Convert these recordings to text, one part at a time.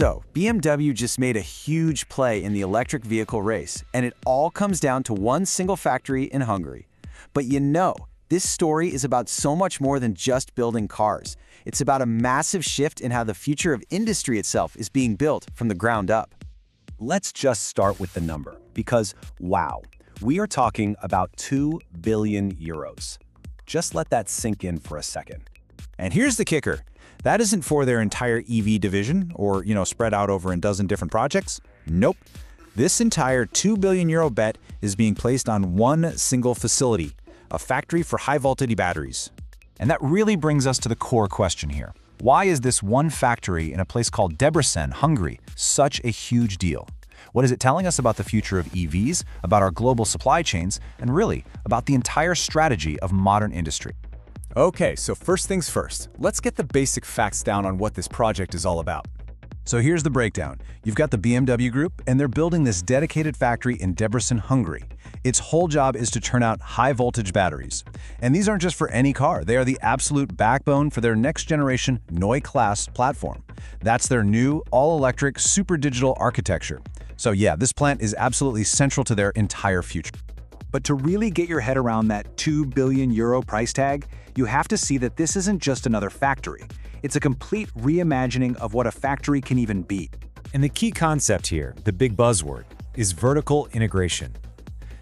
So, BMW just made a huge play in the electric vehicle race, and it all comes down to one single factory in Hungary. But this story is about so much more than just building cars. It's about a massive shift in how the future of industry itself is being built from the ground up. Let's just start with the number, because wow, we are talking about 2 billion euros. Just let that sink in for a second. And here's the kicker. That isn't for their entire EV division or, spread out over a dozen different projects. Nope. This entire 2 billion euro bet is being placed on one single facility, a factory for high-voltage batteries. And that really brings us to the core question here. Why is this one factory in a place called Debrecen, Hungary, such a huge deal? What is it telling us about the future of EVs, about our global supply chains, and really about the entire strategy of modern industry? Okay, so first things first, let's get the basic facts down on what this project is all about. So here's the breakdown. You've got the BMW Group, and they're building this dedicated factory in Debrecen, Hungary. Its whole job is to turn out high-voltage batteries. And these aren't just for any car. They are the absolute backbone for their next-generation Neue Klasse platform. That's their new, all-electric, super-digital architecture. So yeah, this plant is absolutely central to their entire future. But to really get your head around that 2 billion euro price tag, you have to see that this isn't just another factory. It's a complete reimagining of what a factory can even be. And the key concept here, the big buzzword, is vertical integration.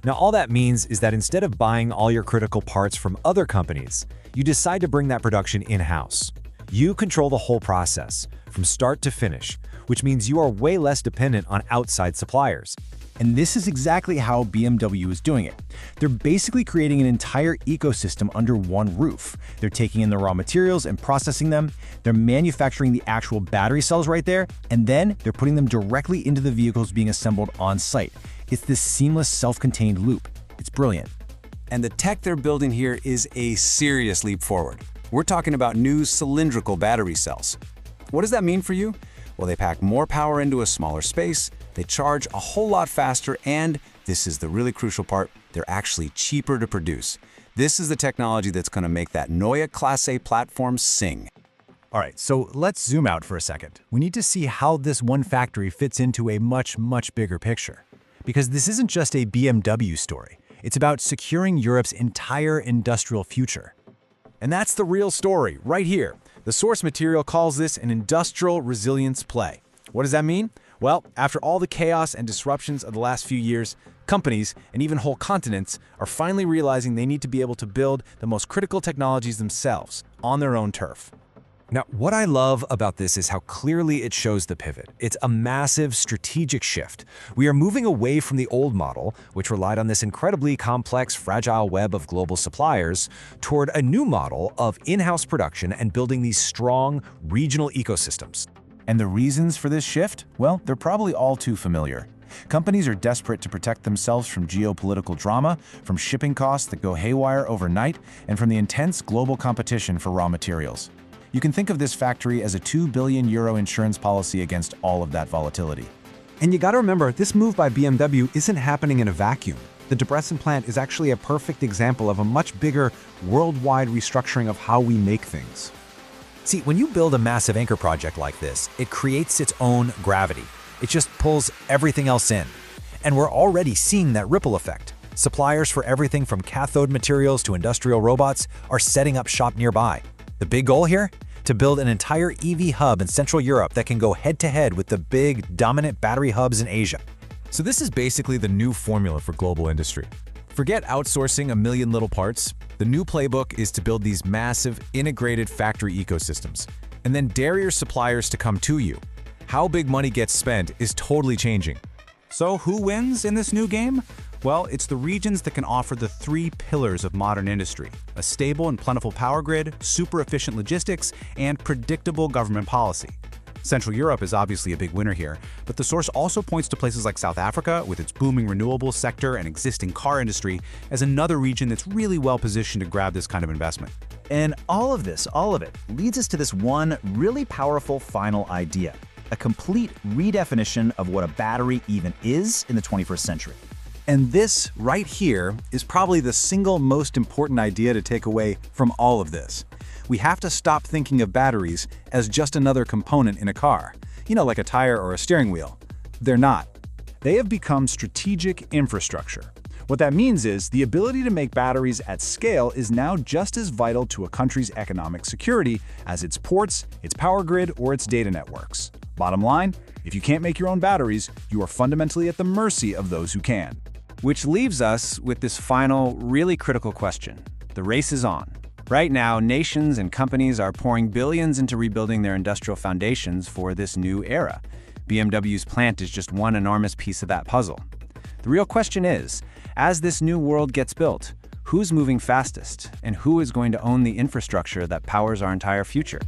Now, all that means is that instead of buying all your critical parts from other companies, you decide to bring that production in-house. You control the whole process, from start to finish, which means you are way less dependent on outside suppliers. And this is exactly how BMW is doing it. They're basically creating an entire ecosystem under one roof. They're taking in the raw materials and processing them, they're manufacturing the actual battery cells right there, and then they're putting them directly into the vehicles being assembled on site. It's this seamless, self-contained loop. It's brilliant. And the tech they're building here is a serious leap forward. We're talking about new cylindrical battery cells. What does that mean for you? Well, they pack more power into a smaller space, they charge a whole lot faster, and this is the really crucial part, they're actually cheaper to produce. This is the technology that's going to make that Neue Klasse platform sing. All right, so let's zoom out for a second. We need to see how this one factory fits into a much, much bigger picture. Because this isn't just a BMW story. It's about securing Europe's entire industrial future. And that's the real story, right here. The source material calls this an industrial resilience play. What does that mean? Well, after all the chaos and disruptions of the last few years, companies and even whole continents are finally realizing they need to be able to build the most critical technologies themselves on their own turf. Now, what I love about this is how clearly it shows the pivot. It's a massive strategic shift. We are moving away from the old model, which relied on this incredibly complex, fragile web of global suppliers, toward a new model of in-house production and building these strong, regional ecosystems. And the reasons for this shift? Well, they're probably all too familiar. Companies are desperate to protect themselves from geopolitical drama, from shipping costs that go haywire overnight, and from the intense global competition for raw materials. You can think of this factory as a 2 billion euro insurance policy against all of that volatility. And you gotta remember, this move by BMW isn't happening in a vacuum. The Debrecen plant is actually a perfect example of a much bigger, worldwide restructuring of how we make things. See, when you build a massive anchor project like this, it creates its own gravity. It just pulls everything else in. And we're already seeing that ripple effect. Suppliers for everything from cathode materials to industrial robots are setting up shop nearby. The big goal here? To build an entire EV hub in Central Europe that can go head-to-head with the big, dominant battery hubs in Asia. So this is basically the new formula for global industry. Forget outsourcing a million little parts. The new playbook is to build these massive, integrated factory ecosystems, and then dare your suppliers to come to you. How big money gets spent is totally changing. So who wins in this new game? Well, it's the regions that can offer the 3 pillars of modern industry: a stable and plentiful power grid, super efficient logistics, and predictable government policy. Central Europe is obviously a big winner here, but the source also points to places like South Africa, with its booming renewable sector and existing car industry, as another region that's really well positioned to grab this kind of investment. And all of it, leads us to this one really powerful final idea: a complete redefinition of what a battery even is in the 21st century. And this right here is probably the single most important idea to take away from all of this. We have to stop thinking of batteries as just another component in a car. like a tire or a steering wheel. They're not. They have become strategic infrastructure. What that means is the ability to make batteries at scale is now just as vital to a country's economic security as its ports, its power grid, or its data networks. Bottom line, if you can't make your own batteries, you are fundamentally at the mercy of those who can. Which leaves us with this final, really critical question. The race is on. Right now, nations and companies are pouring billions into rebuilding their industrial foundations for this new era. BMW's plant is just one enormous piece of that puzzle. The real question is, as this new world gets built, who's moving fastest, and who is going to own the infrastructure that powers our entire future?